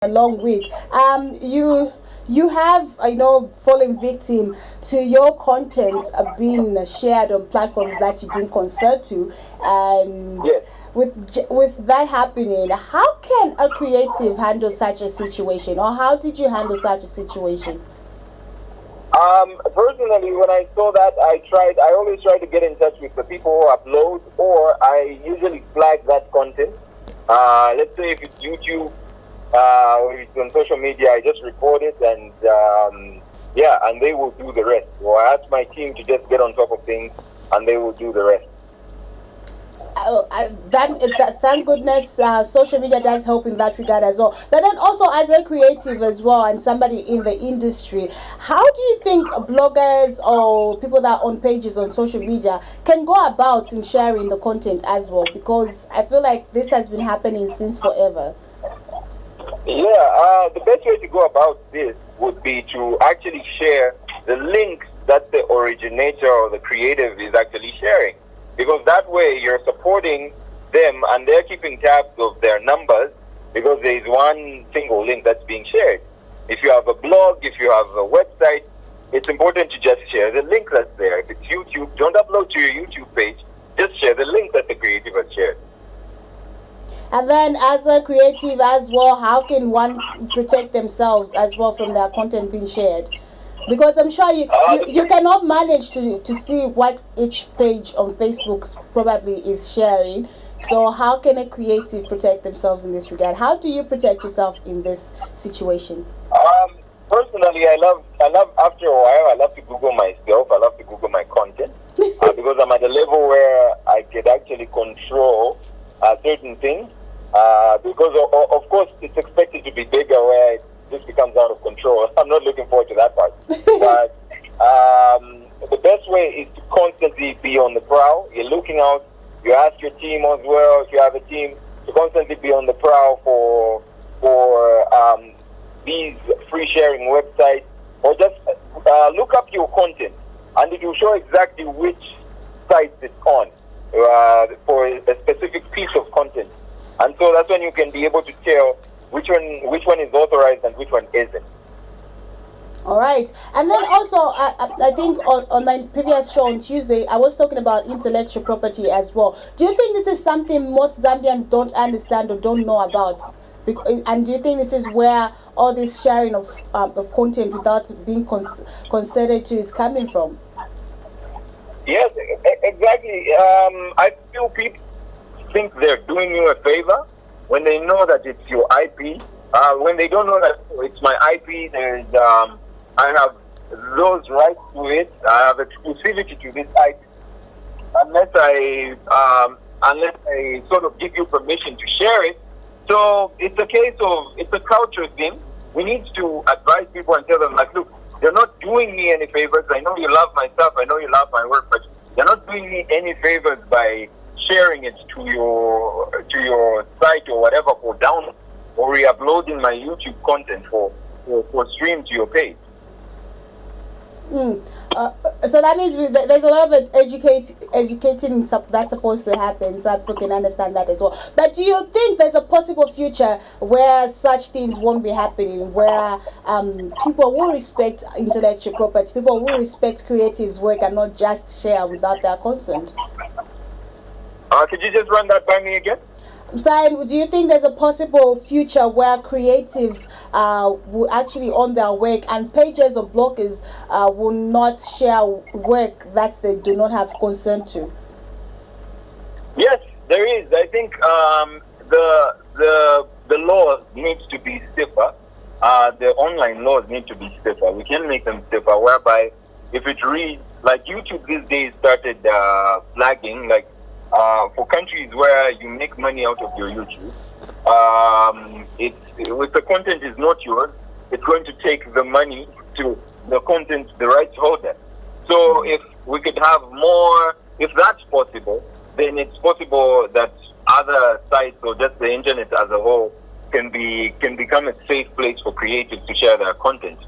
a long week. You have, fallen victim to your content being shared on platforms that you didn't consent to, and Yes. with that happening, how can a creative handle such a situation, or how did you handle such a situation? Personally, when I saw that, I always try to get in touch with the people who upload, or I usually flag that content. Let's say if it's YouTube, or it's on social media, I just report it, and yeah, and they will do the rest. Or I ask my team to just get on top of things, and they will do the rest. Thank goodness social media does help in that regard as well. But then also, as a creative as well and somebody in the industry, how do you think bloggers or people that own pages on social media can go about in sharing the content as well? Because I feel like this has been happening since forever. Yeah, the best way to go about this would be to actually share the links that the originator or the creative is actually sharing. Because that way you're supporting them and they're keeping tabs of their numbers, because there is one single link that's being shared. If you have a blog, if you have a website, it's important to just share the link that's there. If it's YouTube, don't upload to your YouTube page, just share the link that the creative has shared. And then, as a creative as well, how can one protect themselves as well from their content being shared? Because I'm sure you cannot manage to see what each page on Facebook probably is sharing. So how can a creative protect themselves in this regard? How do you protect yourself in this situation? Personally, I love after a while, I love to Google myself. I love to Google my content because I'm at a level where I could actually control certain things. Because of course it's expected to be bigger where this becomes out of control. I'm not looking forward to that part. But the best way is to constantly be on the prowl. You're looking out. You ask your team as well, if you have a team, to constantly be on the prowl for these free sharing websites, or just look up your content, and it will show exactly which site it's on for a specific piece of content. And so that's when you can be able to tell which one is authorized and which one isn't. All right. And then also, I think on my previous show on Tuesday, I was talking about intellectual property as well. Do you think this is something most Zambians don't understand or don't know about? And do you think this is where all this sharing of content without being considered to is coming from? Yes, exactly. I feel people think they're doing you a favor when they know that it's your IP. When they don't know that it's my IP, there's I have those rights to it. I have exclusivity to this IP. Unless I sort of give you permission to share it. So it's a case of, it's a culture thing. We need to advise people and tell them, like, look, you're not doing me any favors. I know you love my stuff. I know you love my work, but you're not doing me any favors by sharing it to your site or whatever for download, or re-uploading my YouTube content for stream to your page. So that means there's a lot of educating that's supposed to happen, so people can understand that as well. But do you think there's a possible future where such things won't be happening, where people will respect intellectual property, people will respect creatives' work and not just share without their consent? Could you just run that by me again? So, do you think there's a possible future where creatives will actually own their work and pages or bloggers will not share work that they do not have consent to? Yes, there is. I think the laws need to be stiffer. The online laws need to be stiffer. We can make them stiffer, whereby if it reads, like YouTube these days started flagging, like, for countries where you make money out of your YouTube, if the content is not yours, it's going to take the money to the content, the rights holder. So if we could have more, if that's possible, then it's possible that other sites or just the internet as a whole can become a safe place for creatives to share their content.